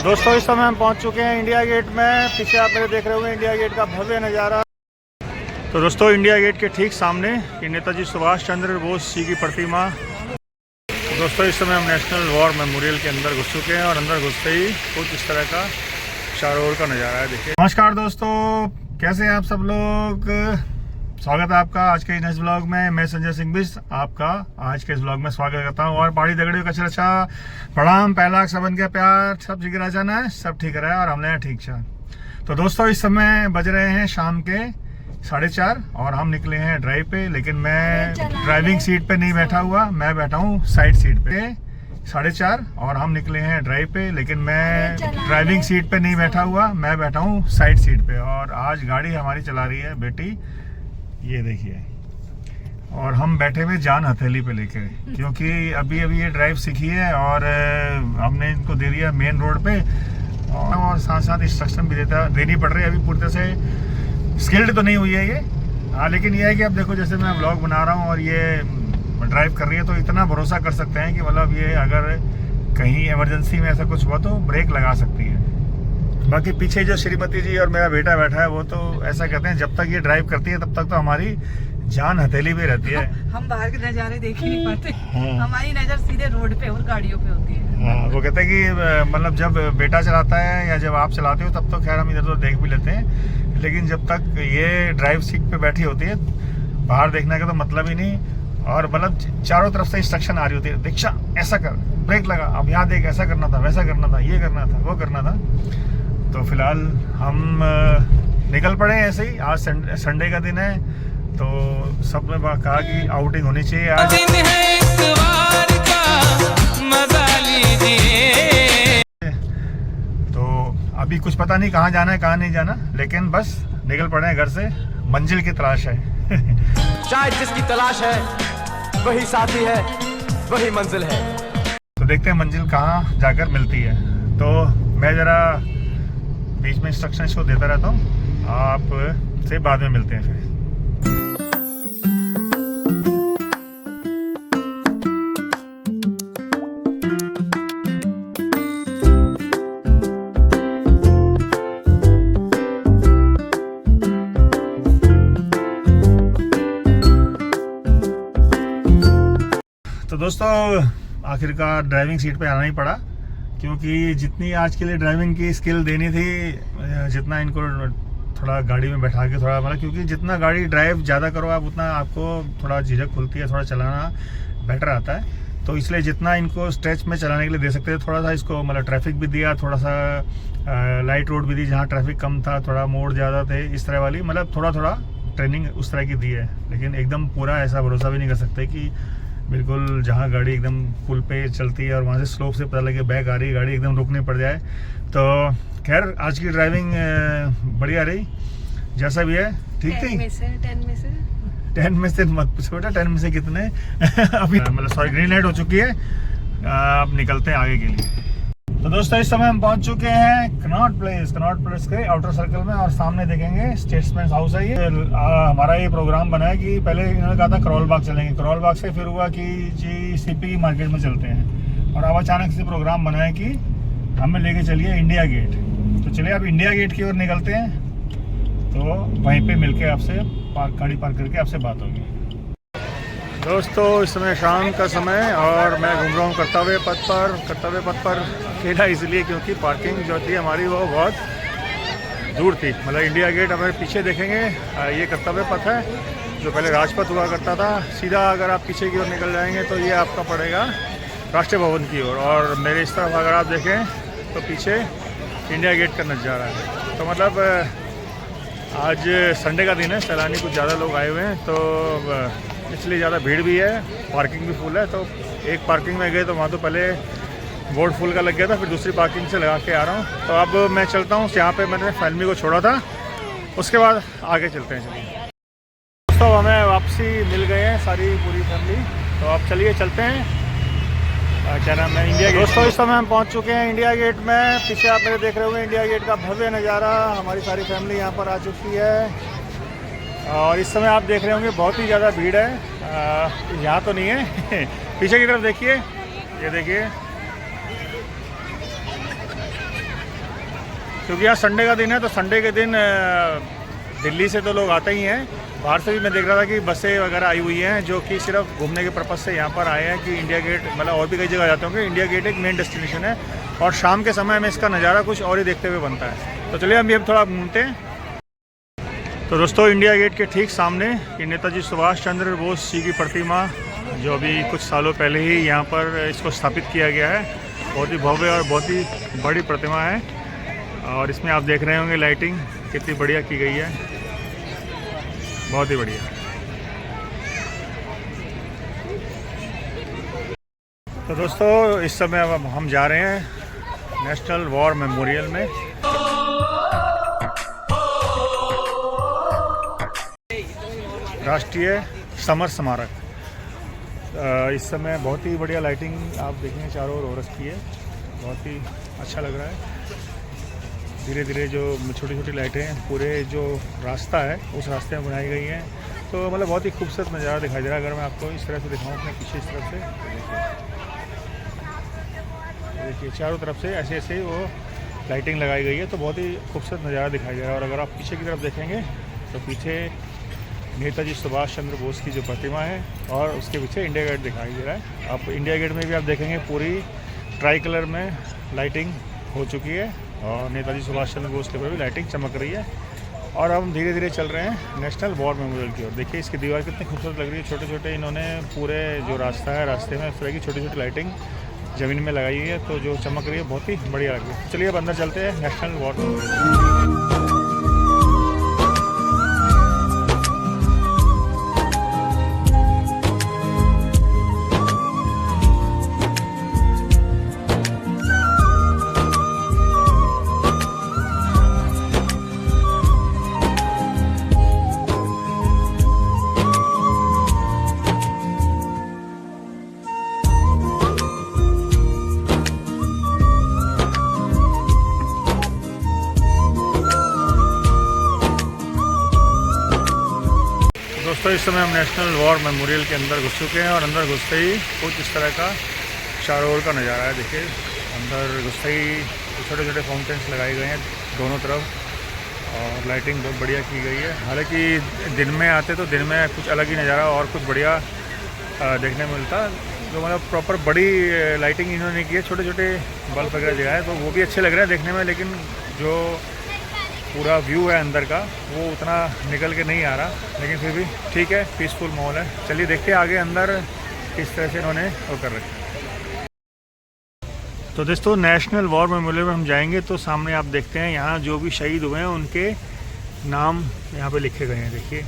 तो दोस्तों इस समय हम पहुंच चुके हैं इंडिया गेट में। पीछे आप मेरे देख रहे होंगे इंडिया गेट का भव्य नज़ारा। तो दोस्तों इंडिया गेट के ठीक सामने ये नेताजी सुभाष चंद्र बोस जी की प्रतिमा। तो दोस्तों इस समय हम नेशनल वॉर मेमोरियल के अंदर घुस चुके हैं और अंदर घुसते ही कुछ इस तरह का चारों ओर का नज़ारा है। देखिए। नमस्कार दोस्तों, कैसे हैं आप सब लोग। स्वागत है आपका आज के इस ब्लॉग में। मैं संजय सिंह बिष्ट आपका आज के इस ब्लॉग में स्वागत करता हूं। और पहाड़ी दगड़ियों का चर्चा प्रणाम पहला सबन के प्यार सब ठीक जाना है, सब ठीक रहा और हमने ठीक छा। तो दोस्तों इस समय बज रहे हैं शाम के 4:30 और हम निकले हैं ड्राइव पे। लेकिन मैं ड्राइविंग सीट पे नहीं बैठा हुआ, मैं बैठा हूँ साइड सीट पे। 4:30 और हम निकले हैं ड्राइव पे। लेकिन मैं ड्राइविंग सीट पे नहीं बैठा हुआ, मैं बैठा हूँ साइड सीट पे। और आज गाड़ी हमारी चला रही है बेटी, ये देखिए। और हम बैठे हुए जान हथेली पे लेके, क्योंकि अभी ये ड्राइव सीखी है और हमने इनको दे दिया मेन रोड पे और साथ साथ इंस्ट्रक्शन भी देनी पड़ रही है। अभी पूरी तरह से स्किल्ड तो नहीं हुई है ये। हाँ, लेकिन ये है कि अब देखो जैसे मैं व्लॉग बना रहा हूँ और ये ड्राइव कर रही है तो इतना भरोसा कर सकते हैं कि मतलब ये अगर कहीं इमरजेंसी में ऐसा कुछ हुआ तो ब्रेक लगा सकती है। बाकी पीछे जो श्रीमती जी और मेरा बेटा बैठा है वो तो ऐसा कहते हैं जब तक ये ड्राइव करती है तब तक तो हमारी जान हथेली पे रहती है। हम बाहर के नज़ारे देख ही नहीं पाते। हमारी नज़र सीधे रोड पे और गाड़ियों पे होती है। हाँ, वो कहते हैं कि मतलब जब बेटा चलाता है या जब आप चलाते हो तब तो खैर हम इधर तो देख भी लेते हैं, लेकिन जब तक ये ड्राइव सीट पे बैठी होती है बाहर देखने का तो मतलब ही नहीं। और मतलब चारों तरफ से इंस्ट्रक्शन आ रही होती है, दीक्षा ऐसा कर, ब्रेक लगा, अब यहाँ देख, ऐसा करना था, वैसा करना था, ये करना था, वो करना था। तो फिलहाल हम निकल पड़े ऐसे ही। आज संडे का दिन है तो सबने कहा कि आउटिंग होनी चाहिए आज। दिन है इतवार का, मजा लीजिए। तो अभी कुछ पता नहीं कहाँ जाना है कहाँ नहीं जाना, लेकिन बस निकल पड़े हैं घर से। मंजिल की तलाश है। शायद जिसकी तलाश है वही साथी है, वही मंजिल है। तो देखते हैं मंजिल कहाँ जाकर मिलती है। तो मैं जरा बीच में इंस्ट्रक्शन इसको देता रहता हूँ, आप से बाद में मिलते हैं फिर। तो दोस्तों आखिरकार ड्राइविंग सीट पे आना ही पड़ा, क्योंकि जितनी आज के लिए ड्राइविंग की स्किल देनी थी, जितना इनको थोड़ा गाड़ी में बैठा के थोड़ा मतलब, क्योंकि जितना गाड़ी ड्राइव ज़्यादा करो आप उतना आपको थोड़ा झिझक खुलती है, थोड़ा चलाना बेटर आता है। तो इसलिए जितना इनको स्ट्रेच में चलाने के लिए दे सकते थे, थोड़ा सा इसको मतलब ट्रैफिक भी दिया, थोड़ा सा लाइट रोड भी दी जहाँ ट्रैफिक कम था, थोड़ा मोड़ ज़्यादा थे, इस तरह वाली मतलब थोड़ा थोड़ा ट्रेनिंग उस तरह की दी है। लेकिन एकदम पूरा ऐसा भरोसा भी नहीं कर सकते कि बिल्कुल जहाँ गाड़ी एकदम पुल पे चलती है और वहाँ से स्लोप से पता लगे बैक आ रही गाड़ी, एकदम रुकनी पड़ जाए। तो खैर आज की ड्राइविंग बढ़िया रही, जैसा भी है ठीक थी। 10 में से मत पूछो बेटा, 10 में से कितने। अभी मतलब सॉरी ग्रीन लाइट हो चुकी है, अब निकलते हैं आगे के लिए। तो दोस्तों इस समय हम पहुंच चुके हैं कनॉट प्लेस के आउटर सर्कल में, और सामने देखेंगे स्टेट्समैन हाउस है ये। हमारा ये प्रोग्राम बना है कि पहले इन्होंने कहा था करोल बाग चलेंगे, करोल बाग से फिर हुआ कि जी सीपी मार्केट में चलते हैं, और अब अचानक से प्रोग्राम बना है कि हमें लेके चलिए इंडिया गेट। तो चलिए अब इंडिया गेट की ओर निकलते हैं, तो वहीं पर मिल के आपसे गाड़ी पार्क करके आपसे बात होगी। दोस्तों इस समय शाम का समय और मैं घूम रहा हूँ कर्तव्य पथ पर अकेला, इसलिए क्योंकि पार्किंग जो थी हमारी वो बहुत दूर थी। मतलब इंडिया गेट हमारे पीछे देखेंगे, ये कर्तव्य पथ है जो पहले राजपथ हुआ करता था। सीधा अगर आप पीछे की ओर निकल जाएंगे तो ये आपका पड़ेगा राष्ट्रीय भवन की ओर, और मेरे इस तरफ अगर आप देखें तो पीछे इंडिया गेट का नज़ारा है। तो मतलब आज संडे का दिन है, सैलानी कुछ ज़्यादा लोग आए हुए हैं, तो इसलिए ज़्यादा भीड़ भी है, पार्किंग भी फुल है। तो एक पार्किंग में गए तो वहाँ तो पहले बोर्ड फुल का लग गया था, फिर दूसरी पार्किंग से लगा के आ रहा हूँ। तो अब मैं चलता हूँ जहाँ पे मैंने फैमिली को छोड़ा था, उसके बाद आगे चलते हैं। चलिए दोस्तों हमें वापसी मिल गए हैं सारी पूरी फैमिली, तो अब चलिए चलते हैं। क्या नाम है, इंडिया गेट। दोस्तों इस समय हम पहुँच चुके हैं इंडिया गेट में। पीछे आप मेरे देख रहे होंगे इंडिया गेट का भव्य नज़ारा। हमारी सारी फैमिली यहाँ पर आ चुकी है और इस समय आप देख रहे होंगे बहुत ही ज़्यादा भीड़ है। यहाँ तो नहीं है पीछे की तरफ देखिए, ये देखिए क्योंकि आज संडे का दिन है, तो संडे के दिन दिल्ली से तो लोग आते ही हैं, बाहर से भी मैं देख रहा था कि बसें वगैरह आई हुई हैं जो कि सिर्फ घूमने के पर्पज़ से यहाँ पर आए हैं कि इंडिया गेट, मतलब और भी कई जगह जाते होंगे, इंडिया गेट एक मेन डेस्टिनेशन है और शाम के समय में इसका नज़ारा कुछ और ही देखते हुए बनता है। तो चलिए हम भी अब थोड़ा घूमते हैं। तो दोस्तों, इंडिया गेट के ठीक सामने ये नेताजी सुभाष चंद्र बोस जी की प्रतिमा, जो अभी कुछ सालों पहले ही यहाँ पर इसको स्थापित किया गया है, बहुत ही भव्य और बहुत ही बड़ी प्रतिमा है। और इसमें आप देख रहे होंगे लाइटिंग कितनी बढ़िया की गई है, बहुत ही बढ़िया। तो दोस्तों, इस समय अब हम जा रहे हैं नेशनल वॉर मेमोरियल में। राष्ट्रीय समर स्मारक। इस समय बहुत ही बढ़िया लाइटिंग आप देखेंगे चारों ओर हो रखी है, बहुत ही अच्छा लग रहा है। धीरे धीरे जो छोटी छोटी लाइटें पूरे जो रास्ता है उस रास्ते में बनाई गई हैं, तो मतलब बहुत ही खूबसूरत नज़ारा दिखाई दे रहा है। अगर मैं आपको इस तरह से दिखाऊं अपने पीछे इस तरफ से, देखिए चारों तरफ से ऐसे ऐसे वो लाइटिंग लगाई गई है, तो बहुत ही खूबसूरत नज़ारा दिखाई दे रहा है। और अगर आप पीछे की तरफ देखेंगे तो पीछे नेताजी सुभाष चंद्र बोस की जो प्रतिमा है और उसके पीछे इंडिया गेट दिखाई दे रहा है। आप इंडिया गेट में भी आप देखेंगे पूरी ट्राई कलर में लाइटिंग हो चुकी है और नेताजी सुभाष चंद्र बोस के ऊपर भी लाइटिंग चमक रही है। और हम धीरे धीरे चल रहे हैं नेशनल वॉर मेमोरियल की ओर। देखिए इसकी दीवार कितनी खूबसूरत लग रही है, छोटे छोटे इन्होंने पूरे जो रास्ता है रास्ते में इस तरह की छोटी छोटी लाइटिंग ज़मीन में लगाई है, तो जो चमक रही है बहुत ही बढ़िया लग रही है। चलिए अब अंदर चलते हैं नेशनल वॉर मेमोरियल। दोस्तों, इस समय हम नेशनल वॉर मेमोरियल के अंदर घुस चुके हैं और अंदर घुसते ही कुछ इस तरह का चारों ओर का नज़ारा है। देखिए अंदर घुसते ही छोटे छोटे फाउंटेन्स लगाए गए हैं दोनों तरफ और लाइटिंग बहुत बढ़िया की गई है। हालांकि दिन में आते तो दिन में कुछ अलग ही नज़ारा और कुछ बढ़िया देखने में मिलता, जो मतलब प्रॉपर बड़ी लाइटिंग इन्होंने की है, छोटे छोटे बल्ब वगैरह जगह है, तो वो भी अच्छे लग रहे हैं देखने में, लेकिन जो पूरा व्यू है अंदर का वो उतना निकल के नहीं आ रहा, लेकिन फिर भी ठीक है, पीसफुल माहौल है। चलिए देखते हैं आगे अंदर किस तरह से इन्होंने वो कर रखा है। तो दोस्तों, नेशनल वॉर मेमोरियल में हम जाएंगे तो सामने आप देखते हैं यहाँ जो भी शहीद हुए हैं उनके नाम यहाँ पे लिखे गए हैं, देखिए।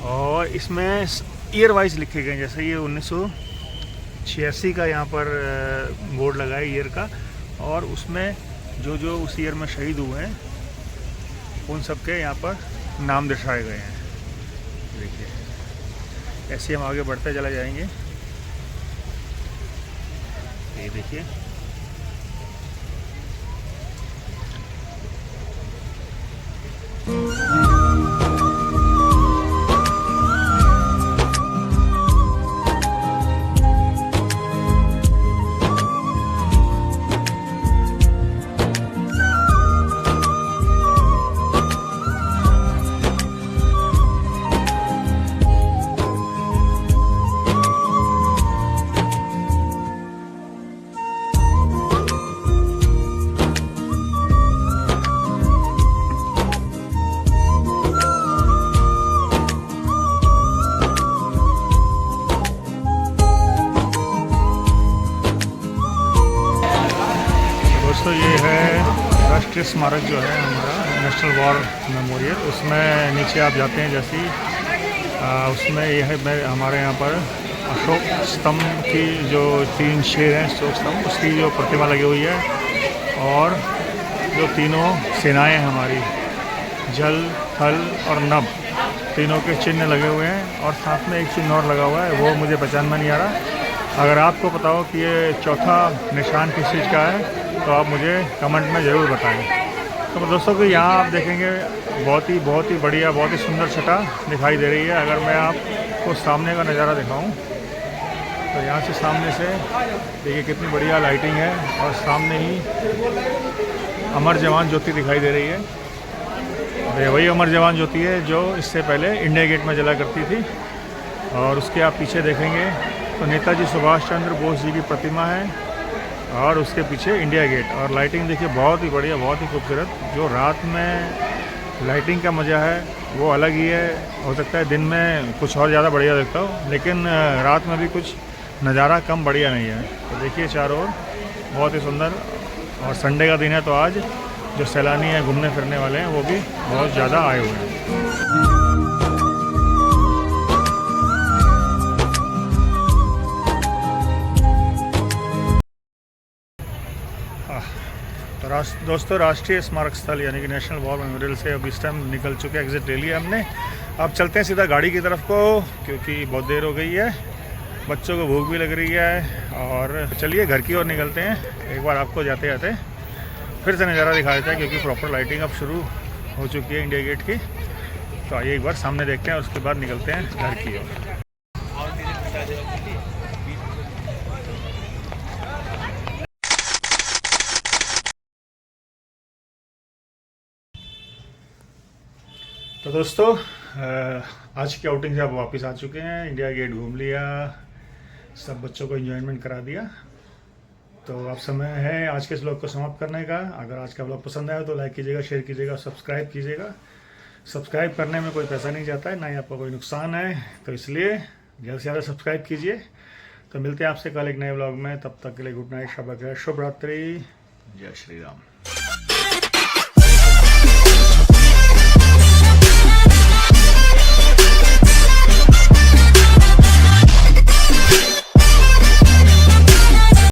और इसमें ईयर वाइज लिखे गए हैं, जैसे ये 1986 का यहाँ पर बोर्ड लगा है ईयर का, और उसमें जो जो उस ईयर में शहीद हुए हैं उन सब के यहाँ पर नाम दर्शाए गए हैं। देखिए ऐसे हम आगे बढ़ते चला जाएंगे। ये देखिए दोस्तों, ये है राष्ट्रीय स्मारक जो है हमारा नेशनल वॉर मेमोरियल। उसमें नीचे आप जाते हैं जैसे उसमें यह है हमारे यहाँ पर अशोक स्तंभ की जो 3 शेर हैं, अशोक स्तंभ, उसकी जो प्रतिमा लगी हुई है, और जो तीनों सेनाएं हैं हमारी, जल, थल और नभ, तीनों के चिन्ह लगे हुए हैं। और साथ में एक चिन्ह और लगा हुआ है, वो मुझे पहचान में नहीं आ रहा। अगर आपको पता हो कि ये चौथा निशान किस चीज़ का है तो आप मुझे कमेंट में ज़रूर बताएं। तो दोस्तों कि यहाँ आप देखेंगे बहुत ही बढ़िया, बहुत ही सुंदर छटा दिखाई दे रही है। अगर मैं आपको सामने का नज़ारा दिखाऊं तो यहाँ से सामने से देखिए कितनी बढ़िया लाइटिंग है, और सामने ही अमर जवान ज्योति दिखाई दे रही है। ये वही अमर जवान ज्योति है जो इससे पहले इंडिया गेट में जला करती थी। और उसके आप पीछे देखेंगे तो नेताजी सुभाष चंद्र बोस जी की प्रतिमा है और उसके पीछे इंडिया गेट। और लाइटिंग देखिए बहुत ही बढ़िया, बहुत ही खूबसूरत। जो रात में लाइटिंग का मज़ा है वो अलग ही है। हो सकता है दिन में कुछ और ज़्यादा बढ़िया दिखता हो, लेकिन रात में भी कुछ नज़ारा कम बढ़िया नहीं है। तो देखिए चारों ओर बहुत ही सुंदर। और संडे का दिन है तो आज जो सैलानी हैं घूमने फिरने वाले हैं वो भी बहुत ज़्यादा आए हुए हैं। तो दोस्तों राष्ट्रीय स्मारक स्थल यानी कि नेशनल वॉर मेमोरियल से अब इस टाइम निकल चुके, एग्जिट ले लिया हमने। अब चलते हैं सीधा गाड़ी की तरफ को, क्योंकि बहुत देर हो गई है, बच्चों को भूख भी लग रही है। और चलिए घर की ओर निकलते हैं। एक बार आपको जाते जाते फिर से नज़ारा दिखा देता है, क्योंकि प्रॉपर लाइटिंग अब शुरू हो चुकी है इंडिया गेट की। तो आइए एक बार सामने देखते हैं, उसके बाद निकलते हैं घर की ओर। तो दोस्तों आज की आउटिंग से आप वापस आ चुके हैं। इंडिया गेट घूम लिया, सब बच्चों को एंजॉयमेंट करा दिया। तो अब समय है आज के इस व्लॉग को समाप्त करने का। अगर आज का व्लॉग पसंद आया तो लाइक कीजिएगा, शेयर कीजिएगा, सब्सक्राइब कीजिएगा। सब्सक्राइब करने में कोई पैसा नहीं जाता है, ना ही आपका कोई नुकसान है, तो इसलिए ज़्यादा से ज़्यादा सब्सक्राइब कीजिए। तो मिलते हैं आपसे कल एक नए व्लॉग में। तब तक के लिए गुड नाइट, शुभ रात्रि, जय श्री राम।